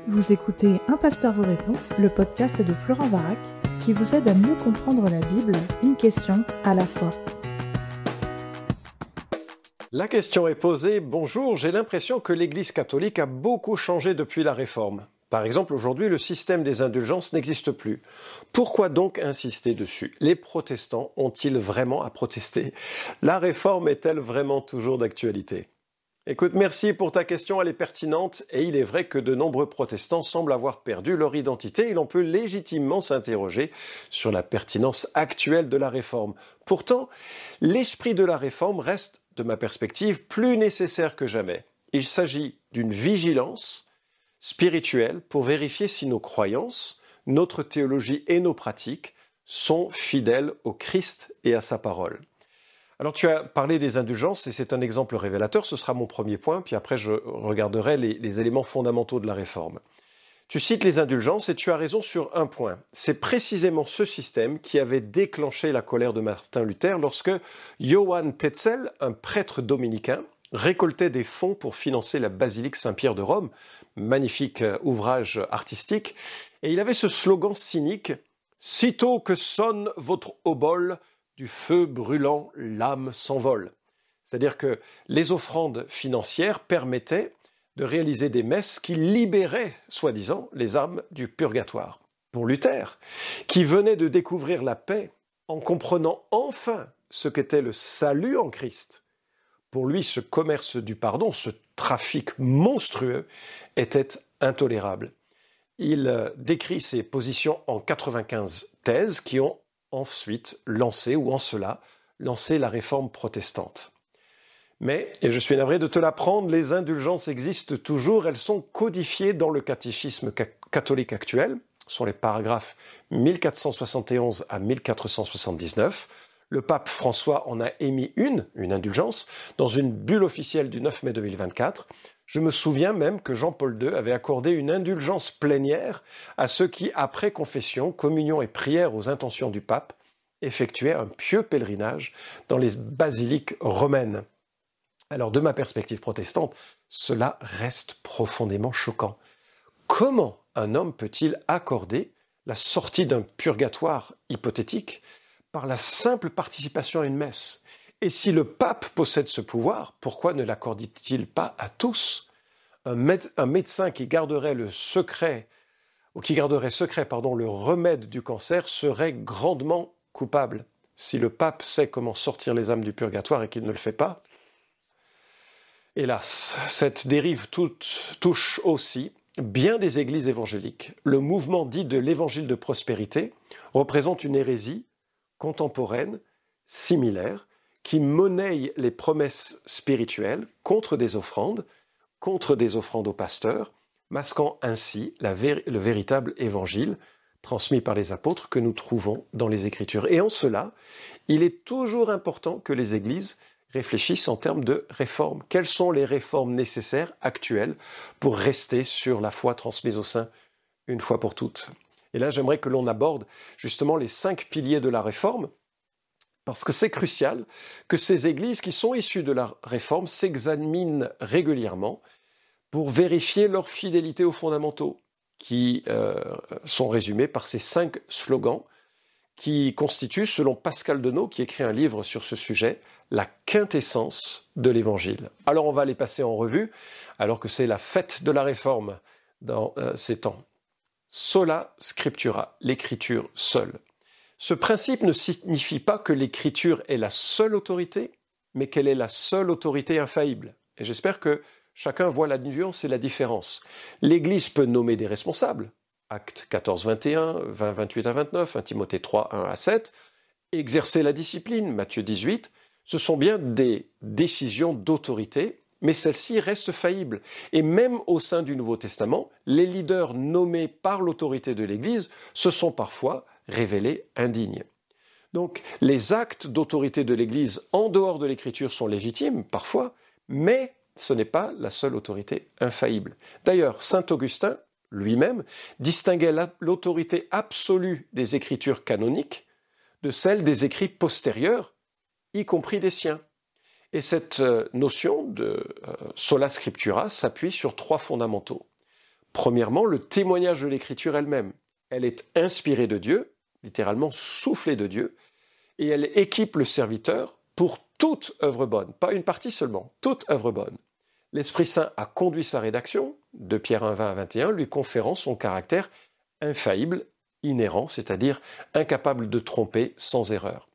Vous écoutez Un pasteur vous répond, le podcast de Florent Varac, qui vous aide à mieux comprendre la Bible, une question à la fois. La question est posée, bonjour, j'ai l'impression que l'Église catholique a beaucoup changé depuis la Réforme. Par exemple, aujourd'hui, le système des indulgences n'existe plus. Pourquoi donc insister dessus? Les protestants ont-ils vraiment à protester? La Réforme est-elle vraiment toujours d'actualité? Écoute, merci pour ta question, elle est pertinente et il est vrai que de nombreux protestants semblent avoir perdu leur identité et l'on peut légitimement s'interroger sur la pertinence actuelle de la Réforme. Pourtant, l'esprit de la Réforme reste, de ma perspective, plus nécessaire que jamais. Il s'agit d'une vigilance spirituelle pour vérifier si nos croyances, notre théologie et nos pratiques sont fidèles au Christ et à sa parole. Alors tu as parlé des indulgences et c'est un exemple révélateur, ce sera mon premier point, puis après je regarderai les éléments fondamentaux de la Réforme. Tu cites les indulgences et tu as raison sur un point. C'est précisément ce système qui avait déclenché la colère de Martin Luther lorsque Johann Tetzel, un prêtre dominicain, récoltait des fonds pour financer la basilique Saint-Pierre de Rome, magnifique ouvrage artistique, et il avait ce slogan cynique « Sitôt que sonne votre obole, du feu brûlant, l'âme s'envole ». C'est-à-dire que les offrandes financières permettaient de réaliser des messes qui libéraient, soi-disant, les âmes du purgatoire. Pour Luther, qui venait de découvrir la paix en comprenant enfin ce qu'était le salut en Christ, pour lui, ce commerce du pardon, ce trafic monstrueux, était intolérable. Il décrit ses positions en 95 thèses qui ont ensuite lancé, ou en cela, lancé la réforme protestante. Mais, et je suis navré de te l'apprendre, les indulgences existent toujours, elles sont codifiées dans le catéchisme catholique actuel, ce sont les paragraphes 1471 à 1479. Le pape François en a émis une indulgence, dans une bulle officielle du 9 mai 2024. Je me souviens même que Jean-Paul II avait accordé une indulgence plénière à ceux qui, après confession, communion et prière aux intentions du pape, effectuaient un pieux pèlerinage dans les basiliques romaines. Alors, de ma perspective protestante, cela reste profondément choquant. Comment un homme peut-il accorder la sortie d'un purgatoire hypothétique par la simple participation à une messe? Et si le pape possède ce pouvoir, pourquoi ne l'accorde-t-il pas à tous? Un médecin qui garderait secret le remède du cancer serait grandement coupable. Si le pape sait comment sortir les âmes du purgatoire et qu'il ne le fait pas, hélas, cette dérive touche aussi bien des églises évangéliques. Le mouvement dit de l'évangile de prospérité représente une hérésie contemporaine, similaire, qui monnaie les promesses spirituelles contre des offrandes aux pasteurs, masquant ainsi le véritable évangile transmis par les apôtres que nous trouvons dans les Écritures. Et en cela, il est toujours important que les églises réfléchissent en termes de réformes. Quelles sont les réformes nécessaires, actuelles, pour rester sur la foi transmise aux saints une fois pour toutes? Et là, j'aimerais que l'on aborde justement les 5 piliers de la réforme, parce que c'est crucial que ces églises qui sont issues de la réforme s'examinent régulièrement pour vérifier leur fidélité aux fondamentaux, qui sont résumés par ces 5 slogans qui constituent, selon Pascal Denot, qui écrit un livre sur ce sujet, la quintessence de l'Évangile. Alors on va les passer en revue, alors que c'est la fête de la Réforme dans ces temps. Sola scriptura, l'écriture seule. Ce principe ne signifie pas que l'écriture est la seule autorité, mais qu'elle est la seule autorité infaillible. Et j'espère que chacun voit la nuance et la différence. L'Église peut nommer des responsables, Actes 14, 21, 20, 28 à 29, 1 Timothée 3, 1 à 7, exercer la discipline, Matthieu 18, ce sont bien des décisions d'autorité, mais celles-ci restent faillibles. Et même au sein du Nouveau Testament, les leaders nommés par l'autorité de l'Église se sont parfois révélés indignes. Donc, les actes d'autorité de l'Église en dehors de l'Écriture sont légitimes, parfois, mais ce n'est pas la seule autorité infaillible. D'ailleurs, saint Augustin, lui-même, distinguait l'autorité absolue des Écritures canoniques de celle des écrits postérieurs, y compris des siens. Et cette notion de sola scriptura s'appuie sur 3 fondamentaux. Premièrement, le témoignage de l'Écriture elle-même. Elle est inspirée de Dieu, littéralement soufflée de Dieu, et elle équipe le serviteur pour toute œuvre bonne, pas une partie seulement, toute œuvre bonne. L'Esprit Saint a conduit sa rédaction, de Pierre 1, 20 à 21, lui conférant son caractère infaillible, inhérent, c'est-à-dire incapable de tromper sans erreur.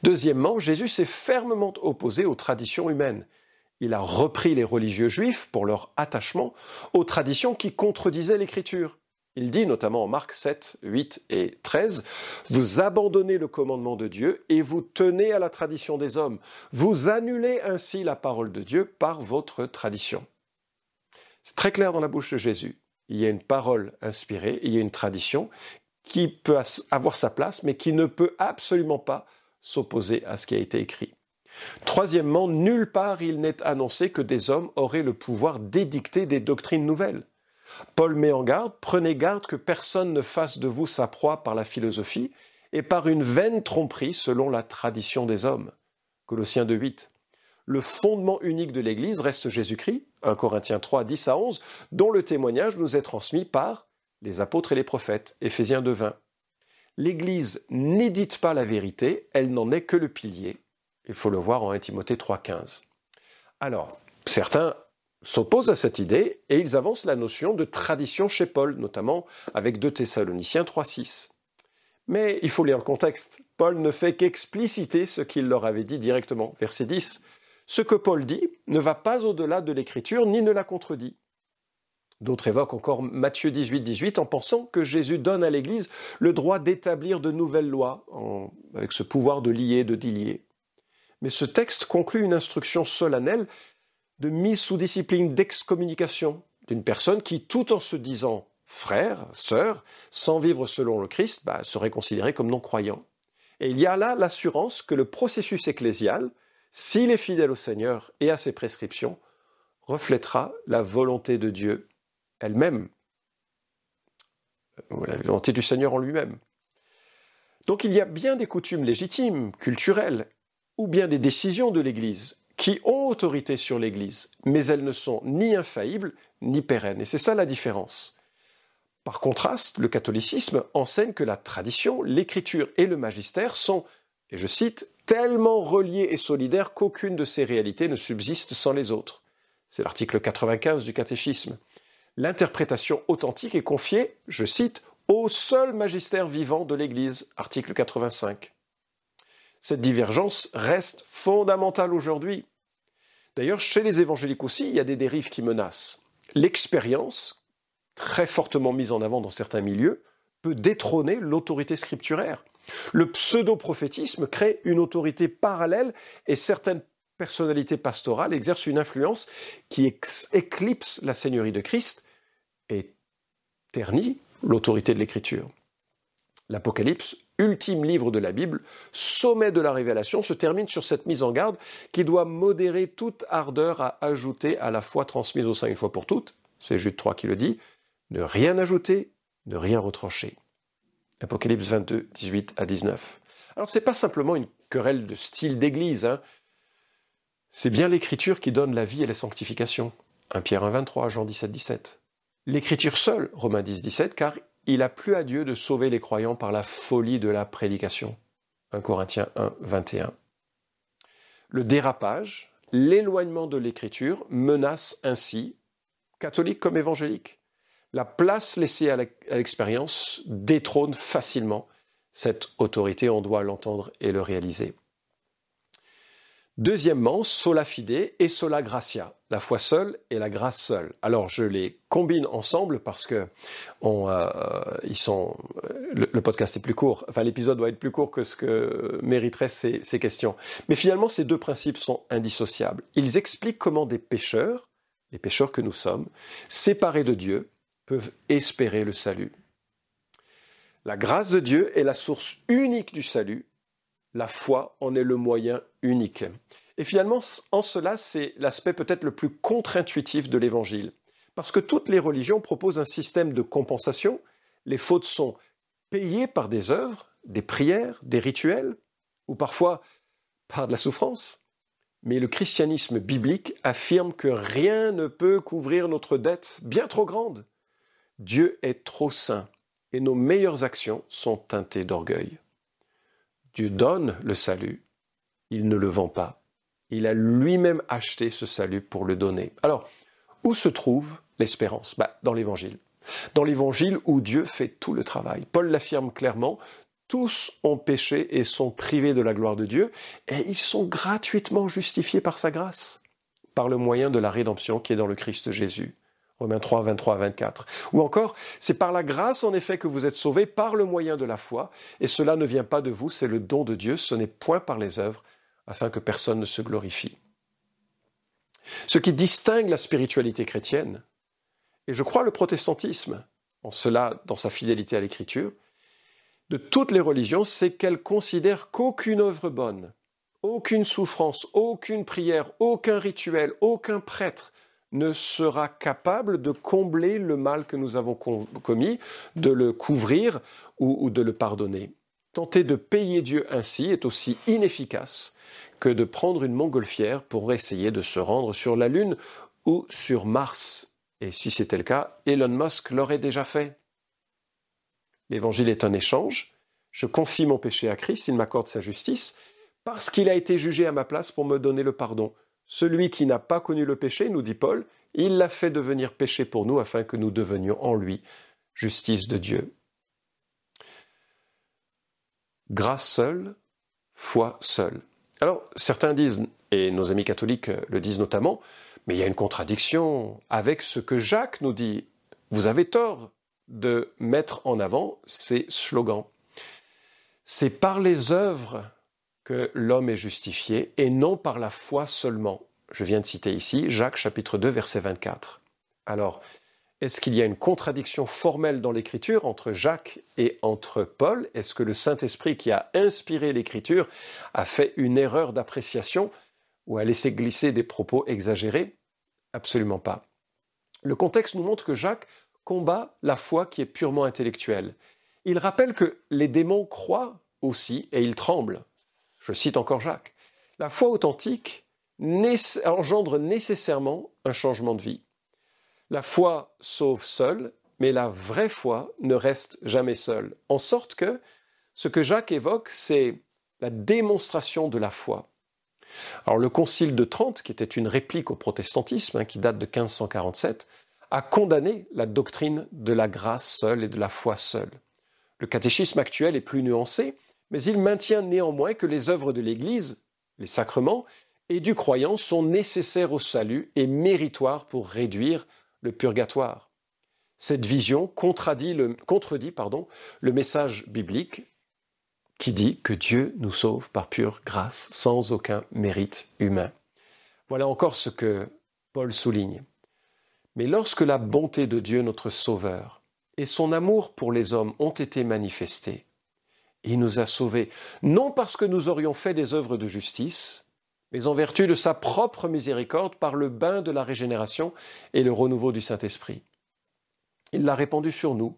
Deuxièmement, Jésus s'est fermement opposé aux traditions humaines. Il a repris les religieux juifs pour leur attachement aux traditions qui contredisaient l'Écriture. Il dit notamment en Marc 7, 8 et 13, « Vous abandonnez le commandement de Dieu et vous tenez à la tradition des hommes. Vous annulez ainsi la parole de Dieu par votre tradition. » C'est très clair dans la bouche de Jésus. Il y a une parole inspirée, il y a une tradition qui peut avoir sa place, mais qui ne peut absolument pas s'opposer à ce qui a été écrit. Troisièmement, nulle part il n'est annoncé que des hommes auraient le pouvoir d'édicter des doctrines nouvelles. Paul met en garde, prenez garde que personne ne fasse de vous sa proie par la philosophie et par une vaine tromperie selon la tradition des hommes. Colossiens 2:8. Le fondement unique de l'Église reste Jésus-Christ, 1 Corinthiens 3, 10 à 11, dont le témoignage nous est transmis par les apôtres et les prophètes, Éphésiens 2:20. L'Église n'édite pas la vérité, elle n'en est que le pilier. Il faut le voir en 1 Timothée 3,15. Alors, certains s'opposent à cette idée et ils avancent la notion de tradition chez Paul, notamment avec 2 Thessaloniciens 3,6. Mais il faut lire le contexte. Paul ne fait qu'expliciter ce qu'il leur avait dit directement. Verset 10. Ce que Paul dit ne va pas au-delà de l'Écriture ni ne la contredit. D'autres évoquent encore Matthieu 18, 18 en pensant que Jésus donne à l'Église le droit d'établir de nouvelles lois, avec ce pouvoir de lier, de délier. Mais ce texte conclut une instruction solennelle de mise sous discipline d'excommunication d'une personne qui, tout en se disant frère, sœur, sans vivre selon le Christ, serait considérée comme non-croyant. Et il y a là l'assurance que le processus ecclésial, s'il est fidèle au Seigneur et à ses prescriptions, reflètera la volonté de Dieu elle-même, ou la volonté du Seigneur en lui-même. Donc il y a bien des coutumes légitimes, culturelles, ou bien des décisions de l'Église qui ont autorité sur l'Église, mais elles ne sont ni infaillibles ni pérennes. Et c'est ça la différence. Par contraste, le catholicisme enseigne que la tradition, l'Écriture et le magistère sont, et je cite, tellement reliés et solidaires qu'aucune de ces réalités ne subsiste sans les autres. C'est l'article 95 du catéchisme. L'interprétation authentique est confiée, je cite, au seul magistère vivant de l'Église, article 85. Cette divergence reste fondamentale aujourd'hui. D'ailleurs, chez les évangéliques aussi, il y a des dérives qui menacent. L'expérience, très fortement mise en avant dans certains milieux, peut détrôner l'autorité scripturaire. Le pseudo-prophétisme crée une autorité parallèle et certaines personnalités pastorales exercent une influence qui éclipse la seigneurie de Christ et ternit l'autorité de l'Écriture. L'Apocalypse, ultime livre de la Bible, sommet de la révélation, se termine sur cette mise en garde qui doit modérer toute ardeur à ajouter à la foi transmise au sein une fois pour toutes, c'est Jude 3 qui le dit, ne rien ajouter, ne rien retrancher. Apocalypse 22, 18 à 19. Alors c'est pas simplement une querelle de style d'église, c'est bien l'Écriture qui donne la vie et la sanctification. 1 Pierre 1, 23, Jean 17, 17. L'Écriture seule, Romains 10, 17, car il a plu à Dieu de sauver les croyants par la folie de la prédication. 1 Corinthiens 1, 21. Le dérapage, l'éloignement de l'Écriture menace ainsi, catholiques comme évangéliques. La place laissée à l'expérience détrône facilement cette autorité, on doit l'entendre et le réaliser. Deuxièmement, sola fide et sola gratia, la foi seule et la grâce seule. Alors je les combine ensemble parce que le podcast est plus court, enfin l'épisode doit être plus court que ce que mériteraient ces questions. Mais finalement, ces deux principes sont indissociables. Ils expliquent comment des pécheurs, les pécheurs que nous sommes, séparés de Dieu, peuvent espérer le salut. La grâce de Dieu est la source unique du salut. La foi en est le moyen unique. Et finalement, en cela, c'est l'aspect peut-être le plus contre-intuitif de l'Évangile. Parce que toutes les religions proposent un système de compensation. Les fautes sont payées par des œuvres, des prières, des rituels, ou parfois par de la souffrance. Mais le christianisme biblique affirme que rien ne peut couvrir notre dette bien trop grande. Dieu est trop saint et nos meilleures actions sont teintées d'orgueil. Dieu donne le salut, il ne le vend pas. Il a lui-même acheté ce salut pour le donner. Alors, où se trouve l'espérance ? Dans l'Évangile. Dans l'Évangile où Dieu fait tout le travail. Paul l'affirme clairement, tous ont péché et sont privés de la gloire de Dieu, et ils sont gratuitement justifiés par sa grâce, par le moyen de la rédemption qui est dans le Christ Jésus. Romains 3, 23 à 24. Ou encore, c'est par la grâce en effet que vous êtes sauvés par le moyen de la foi, et cela ne vient pas de vous, c'est le don de Dieu, ce n'est point par les œuvres, afin que personne ne se glorifie. Ce qui distingue la spiritualité chrétienne, et je crois le protestantisme, en cela dans sa fidélité à l'Écriture, de toutes les religions, c'est qu'elles considèrent qu'aucune œuvre bonne, aucune souffrance, aucune prière, aucun rituel, aucun prêtre ne sera capable de combler le mal que nous avons commis, de le couvrir ou de le pardonner. Tenter de payer Dieu ainsi est aussi inefficace que de prendre une montgolfière pour essayer de se rendre sur la Lune ou sur Mars. Et si c'était le cas, Elon Musk l'aurait déjà fait. L'Évangile est un échange. Je confie mon péché à Christ, il m'accorde sa justice, parce qu'il a été jugé à ma place pour me donner le pardon. Celui qui n'a pas connu le péché, nous dit Paul, il l'a fait devenir péché pour nous afin que nous devenions en lui justice de Dieu. Grâce seule, foi seule. Alors, certains disent, et nos amis catholiques le disent notamment, mais il y a une contradiction avec ce que Jacques nous dit. Vous avez tort de mettre en avant ces slogans. C'est par les œuvres que l'homme est justifié et non par la foi seulement. Je viens de citer ici Jacques chapitre 2 verset 24. Alors, est-ce qu'il y a une contradiction formelle dans l'Écriture entre Jacques et entre Paul ? Est-ce que le Saint-Esprit qui a inspiré l'Écriture a fait une erreur d'appréciation ou a laissé glisser des propos exagérés ? Absolument pas. Le contexte nous montre que Jacques combat la foi qui est purement intellectuelle. Il rappelle que les démons croient aussi et ils tremblent. Je cite encore Jacques. La foi authentique engendre nécessairement un changement de vie. La foi sauve seule, mais la vraie foi ne reste jamais seule. En sorte que ce que Jacques évoque, c'est la démonstration de la foi. Alors le Concile de Trente, qui était une réplique au protestantisme, qui date de 1547, a condamné la doctrine de la grâce seule et de la foi seule. Le catéchisme actuel est plus nuancé, mais il maintient néanmoins que les œuvres de l'Église, les sacrements, et du croyant sont nécessaires au salut et méritoires pour réduire le purgatoire. Cette vision contredit le message biblique qui dit que Dieu nous sauve par pure grâce, sans aucun mérite humain. Voilà encore ce que Paul souligne. Mais lorsque la bonté de Dieu, notre Sauveur, et son amour pour les hommes ont été manifestés, il nous a sauvés, non parce que nous aurions fait des œuvres de justice, mais en vertu de sa propre miséricorde par le bain de la régénération et le renouveau du Saint-Esprit. Il l'a répandu sur nous,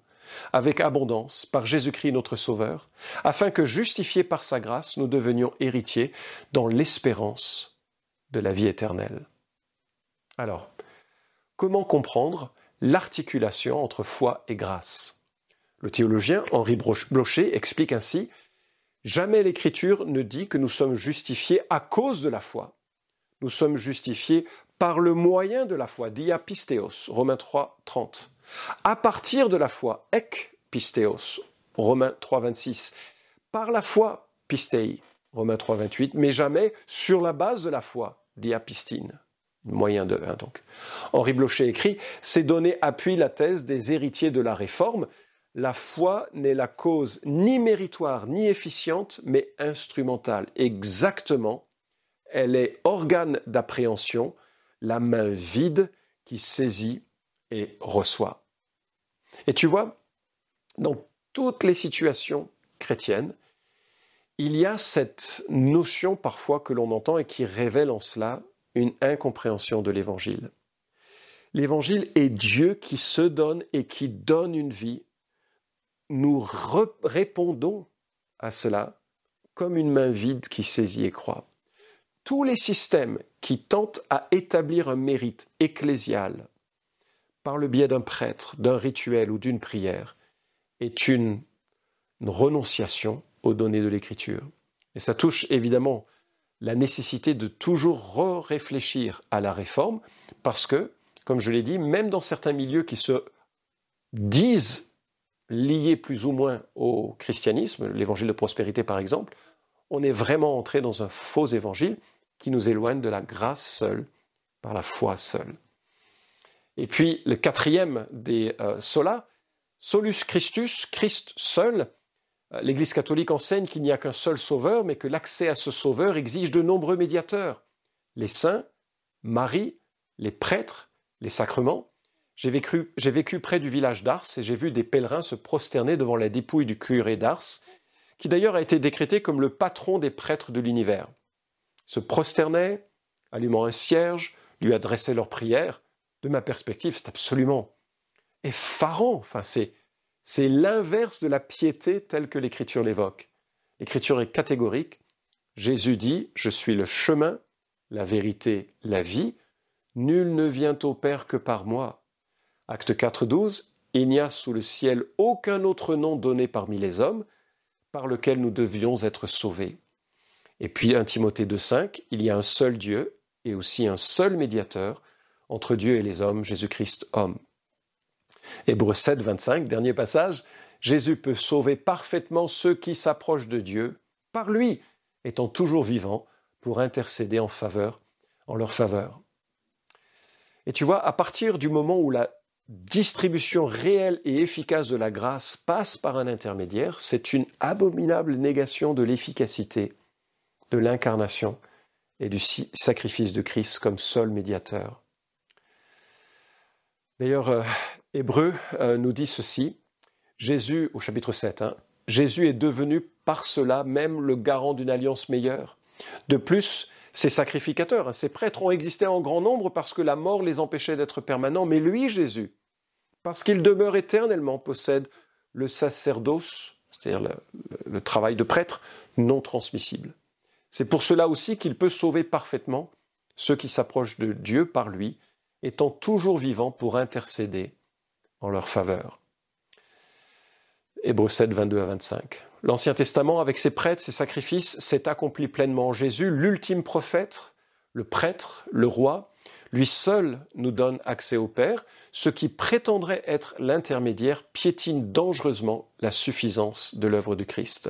avec abondance, par Jésus-Christ notre Sauveur, afin que, justifiés par sa grâce, nous devenions héritiers dans l'espérance de la vie éternelle. Alors, comment comprendre l'articulation entre foi et grâce ? Le théologien Henri Blocher explique ainsi « Jamais l'Écriture ne dit que nous sommes justifiés à cause de la foi. Nous sommes justifiés par le moyen de la foi, dia pisteos, Romains 3, 30. À partir de la foi, ek pisteos, Romains 3, 26. Par la foi, pistei, Romains 3, 28, mais jamais sur la base de la foi, dia pistine. Moyen de donc. Henri Blocher écrit « Ces données appuient la thèse des héritiers de la Réforme. La foi n'est la cause ni méritoire ni efficiente, mais instrumentale. Exactement, elle est organe d'appréhension, la main vide qui saisit et reçoit. » Et tu vois, dans toutes les situations chrétiennes, il y a cette notion parfois que l'on entend et qui révèle en cela une incompréhension de l'Évangile. L'Évangile est Dieu qui se donne et qui donne une vie. Nous répondons à cela comme une main vide qui saisit et croit. tous les systèmes qui tentent à établir un mérite ecclésial par le biais d'un prêtre, d'un rituel ou d'une prière est une renonciation aux données de l'Écriture. Et ça touche évidemment la nécessité de toujours réfléchir à la réforme parce que, comme je l'ai dit, même dans certains milieux qui se disent liés plus ou moins au christianisme, l'évangile de prospérité par exemple, on est vraiment entré dans un faux évangile qui nous éloigne de la grâce seule, par la foi seule. Et puis le quatrième des solas, solus Christus, Christ seul. L'Église catholique enseigne qu'il n'y a qu'un seul sauveur, mais que l'accès à ce sauveur exige de nombreux médiateurs. Les saints, Marie, les prêtres, les sacrements. J'ai vécu près du village d'Ars et j'ai vu des pèlerins se prosterner devant la dépouille du curé d'Ars, qui d'ailleurs a été décrété comme le patron des prêtres de l'univers. Se prosternaient, allumant un cierge, lui adressaient leurs prières. De ma perspective, c'est absolument effarant. Enfin, c'est l'inverse de la piété telle que l'Écriture l'évoque. L'Écriture est catégorique. Jésus dit « Je suis le chemin, la vérité, la vie. Nul ne vient au Père que par moi. » Acte 4, 12. « Il n'y a sous le ciel aucun autre nom donné parmi les hommes par lequel nous devions être sauvés. » Et puis 1 Timothée 2, 5. « Il y a un seul Dieu et aussi un seul médiateur entre Dieu et les hommes, Jésus-Christ homme. » Hébreux 7, 25, dernier passage, Jésus peut sauver parfaitement ceux qui s'approchent de Dieu, par lui, étant toujours vivant, pour intercéder en leur faveur. Et tu vois, à partir du moment où la distribution réelle et efficace de la grâce passe par un intermédiaire, c'est une abominable négation de l'efficacité de l'incarnation et du sacrifice de Christ comme seul médiateur. D'ailleurs, Hébreux nous dit ceci, Jésus, au chapitre 7, Jésus est devenu par cela même le garant d'une alliance meilleure. De plus, ces sacrificateurs, ces prêtres ont existé en grand nombre parce que la mort les empêchait d'être permanents, mais lui, Jésus, parce qu'il demeure éternellement, possède le sacerdoce, c'est-à-dire le travail de prêtre, non transmissible. C'est pour cela aussi qu'il peut sauver parfaitement ceux qui s'approchent de Dieu par lui, étant toujours vivant pour intercéder en leur faveur. Hébreux 7, 22 à 25. L'Ancien Testament, avec ses prêtres, ses sacrifices, s'est accompli pleinement en Jésus, l'ultime prophète, le prêtre, le roi. Lui seul nous donne accès au Père. Ce qui prétendrait être l'intermédiaire piétine dangereusement la suffisance de l'œuvre de Christ.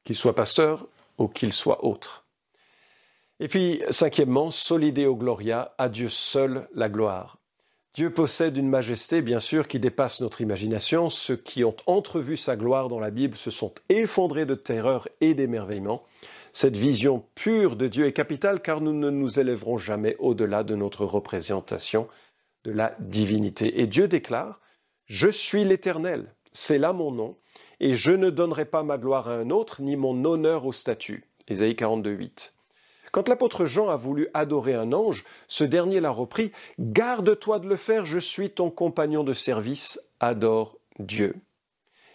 Qu'il soit pasteur ou qu'il soit autre. Et puis, cinquièmement, soli Deo Gloria, à Dieu seul la gloire. Dieu possède une majesté, bien sûr, qui dépasse notre imagination. Ceux qui ont entrevu sa gloire dans la Bible se sont effondrés de terreur et d'émerveillement. Cette vision pure de Dieu est capitale car nous ne nous élèverons jamais au-delà de notre représentation de la divinité. Et Dieu déclare « Je suis l'Éternel, c'est là mon nom, et je ne donnerai pas ma gloire à un autre, ni mon honneur au statut. » Ésaïe 42, 8. Quand l'apôtre Jean a voulu adorer un ange, ce dernier l'a repris « Garde-toi de le faire, je suis ton compagnon de service, adore Dieu. »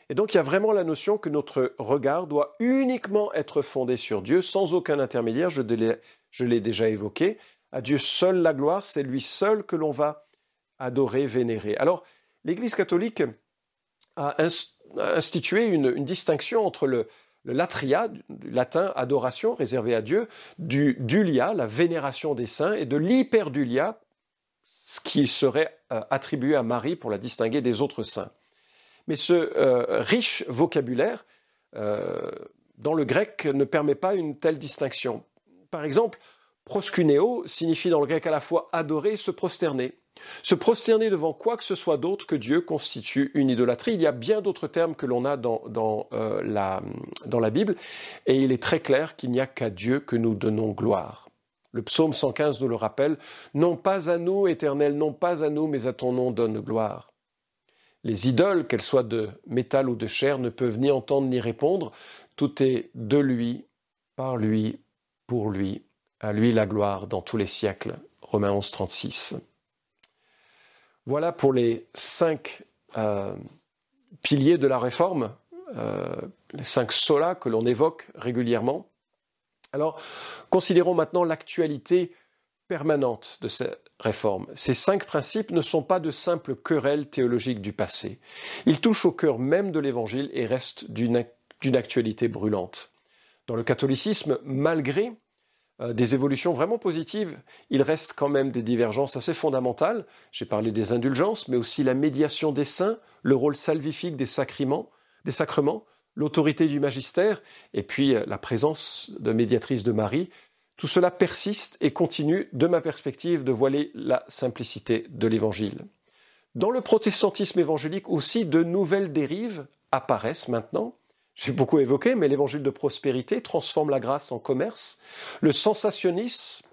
Et donc il y a vraiment la notion que notre regard doit uniquement être fondé sur Dieu, sans aucun intermédiaire, je l'ai déjà évoqué. À Dieu seul la gloire, c'est lui seul que l'on va adorer, vénérer. Alors, l'Église catholique a institué une distinction entre le latria, du latin adoration réservé à Dieu, du dulia, la vénération des saints, et de l'hyperdulia, ce qui serait attribué à Marie pour la distinguer des autres saints. Mais ce riche vocabulaire, dans le grec, ne permet pas une telle distinction. Par exemple, proskuneo signifie dans le grec à la fois adorer et se prosterner. Se prosterner devant quoi que ce soit d'autre que Dieu constitue une idolâtrie. Il y a bien d'autres termes que l'on a dans la Bible, et il est très clair qu'il n'y a qu'à Dieu que nous donnons gloire. Le psaume 115 nous le rappelle, « Non pas à nous, Éternel, non pas à nous, mais à ton nom donne gloire. » Les idoles, qu'elles soient de métal ou de chair, ne peuvent ni entendre ni répondre. Tout est de lui, par lui, pour lui. À lui la gloire dans tous les siècles. Romains 11, 36. Voilà pour les 5 piliers de la réforme, les 5 solas que l'on évoque régulièrement. Alors, considérons maintenant l'actualité permanente de ces réformes. Ces 5 principes ne sont pas de simples querelles théologiques du passé. Ils touchent au cœur même de l'Évangile et restent d'une actualité brûlante. Dans le catholicisme, malgré des évolutions vraiment positives, il reste quand même des divergences assez fondamentales. J'ai parlé des indulgences, mais aussi la médiation des saints, le rôle salvifique des sacrements, l'autorité du magistère, et puis la présence de médiatrice de Marie. Tout cela persiste et continue, de ma perspective, de voiler la simplicité de l'Évangile. Dans le protestantisme évangélique aussi, de nouvelles dérives apparaissent maintenant. J'ai beaucoup évoqué, mais l'évangile de prospérité transforme la grâce en commerce. Le sensationnalisme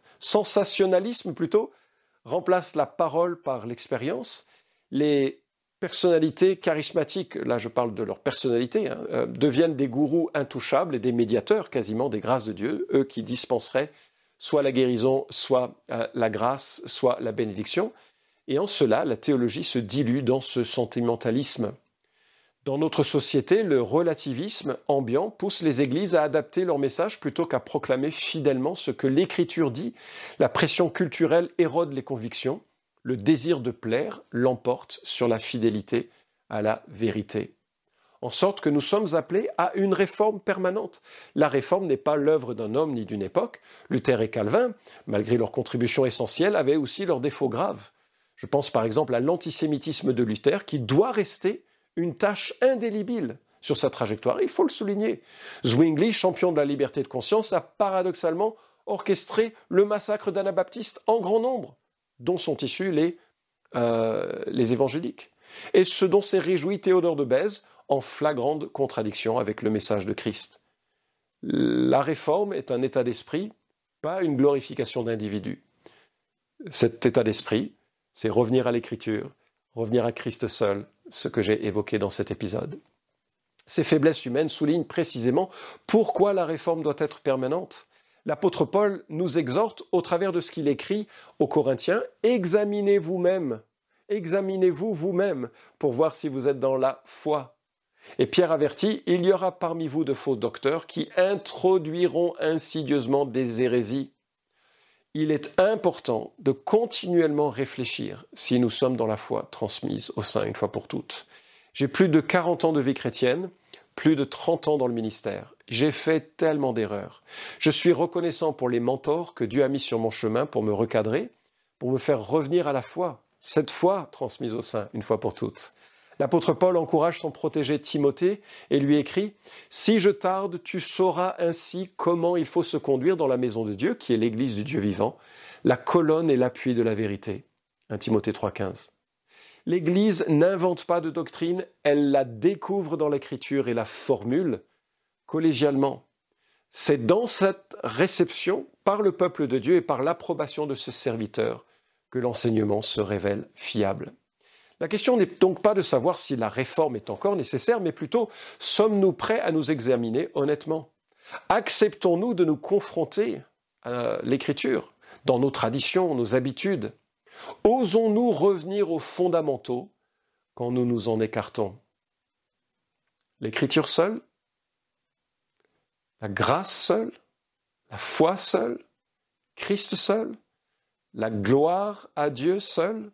remplace la parole par l'expérience. Les personnalités charismatiques, là je parle de leur personnalité, deviennent des gourous intouchables et des médiateurs quasiment des grâces de Dieu, eux qui dispenseraient soit la guérison, soit la grâce, soit la bénédiction. Et en cela, la théologie se dilue dans ce sentimentalisme. Dans notre société, le relativisme ambiant pousse les églises à adapter leur message plutôt qu'à proclamer fidèlement ce que l'Écriture dit. La pression culturelle érode les convictions. Le désir de plaire l'emporte sur la fidélité à la vérité. En sorte que nous sommes appelés à une réforme permanente. La réforme n'est pas l'œuvre d'un homme ni d'une époque. Luther et Calvin, malgré leurs contributions essentielles, avaient aussi leurs défauts graves. Je pense par exemple à l'antisémitisme de Luther qui doit rester une tâche indélébile sur sa trajectoire. Il faut le souligner. Zwingli, champion de la liberté de conscience, a paradoxalement orchestré le massacre d'anabaptistes en grand nombre, dont sont issus les évangéliques. Et ce dont s'est réjoui Théodore de Bèze, en flagrante contradiction avec le message de Christ. La réforme est un état d'esprit, pas une glorification d'individus. Cet état d'esprit, c'est revenir à l'Écriture, revenir à Christ seul, ce que j'ai évoqué dans cet épisode. Ces faiblesses humaines soulignent précisément pourquoi la réforme doit être permanente. L'apôtre Paul nous exhorte, au travers de ce qu'il écrit aux Corinthiens, examinez-vous vous-même pour voir si vous êtes dans la foi. Et Pierre avertit, il y aura parmi vous de faux docteurs qui introduiront insidieusement des hérésies. Il est important de continuellement réfléchir si nous sommes dans la foi transmise au sein une fois pour toutes. J'ai plus de 40 ans de vie chrétienne, plus de 30 ans dans le ministère. J'ai fait tellement d'erreurs. Je suis reconnaissant pour les mentors que Dieu a mis sur mon chemin pour me recadrer, pour me faire revenir à la foi, cette foi transmise au sein une fois pour toutes. L'apôtre Paul encourage son protégé Timothée et lui écrit « Si je tarde, tu sauras ainsi comment il faut se conduire dans la maison de Dieu, qui est l'église du Dieu vivant, la colonne et l'appui de la vérité. » 1 Timothée 3,15. L'Église n'invente pas de doctrine, elle la découvre dans l'Écriture et la formule collégialement. C'est dans cette réception, par le peuple de Dieu et par l'approbation de ce serviteur, que l'enseignement se révèle fiable. La question n'est donc pas de savoir si la réforme est encore nécessaire, mais plutôt, sommes-nous prêts à nous examiner honnêtement? Acceptons-nous de nous confronter à l'Écriture, dans nos traditions, nos habitudes? Osons-nous revenir aux fondamentaux quand nous nous en écartons? L'Écriture seule? La grâce seule? La foi seule? Christ seul? La gloire à Dieu seul?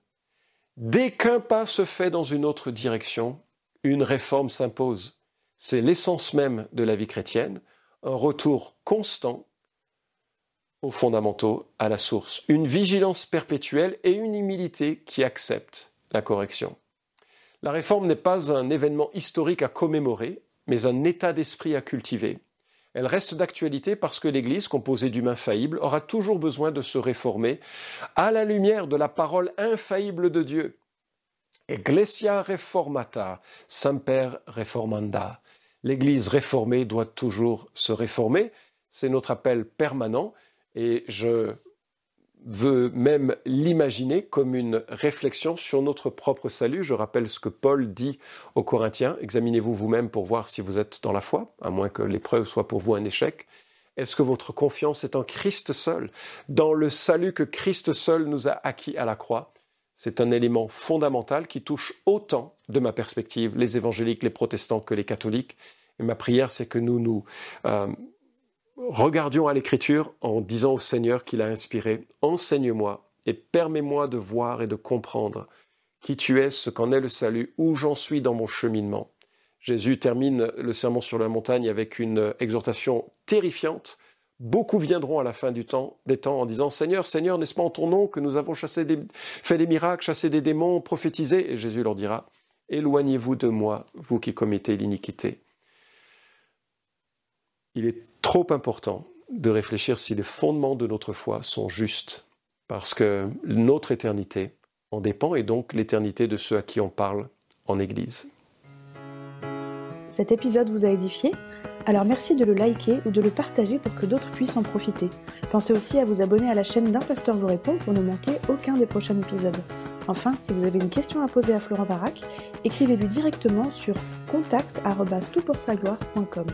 Dès qu'un pas se fait dans une autre direction, une réforme s'impose. C'est l'essence même de la vie chrétienne, un retour constant aux fondamentaux, à la source, une vigilance perpétuelle et une humilité qui accepte la correction. La réforme n'est pas un événement historique à commémorer, mais un état d'esprit à cultiver. Elle reste d'actualité parce que l'Église, composée d'humains faillibles, aura toujours besoin de se réformer à la lumière de la parole infaillible de Dieu. Ecclesia reformata, semper reformanda. L'Église réformée doit toujours se réformer. C'est notre appel permanent et je veux même l'imaginer comme une réflexion sur notre propre salut. Je rappelle ce que Paul dit aux Corinthiens. Examinez-vous vous-même pour voir si vous êtes dans la foi, à moins que l'épreuve soit pour vous un échec. Est-ce que votre confiance est en Christ seul, dans le salut que Christ seul nous a acquis à la croix? C'est un élément fondamental qui touche autant, de ma perspective, les évangéliques, les protestants que les catholiques. Et ma prière, c'est que nous nous regardions à l'Écriture en disant au Seigneur qui l'a inspiré, « Enseigne-moi et permets-moi de voir et de comprendre qui tu es, ce qu'en est le salut, où j'en suis dans mon cheminement. » Jésus termine le sermon sur la montagne avec une exhortation terrifiante. Beaucoup viendront à la fin des temps en disant « Seigneur, Seigneur, n'est-ce pas en ton nom que nous avons fait des miracles, chassé des démons, prophétisé ?» Et Jésus leur dira « Éloignez-vous de moi, vous qui commettez l'iniquité. » Il est trop important de réfléchir si les fondements de notre foi sont justes, parce que notre éternité en dépend, et donc l'éternité de ceux à qui on parle en Église. Cet épisode vous a édifié ? Alors merci de le liker ou de le partager pour que d'autres puissent en profiter. Pensez aussi à vous abonner à la chaîne d'Un Pasteur vous répond pour ne manquer aucun des prochains épisodes. Enfin, si vous avez une question à poser à Florent Varac, écrivez-lui directement sur contact@toutpoursagloire.com.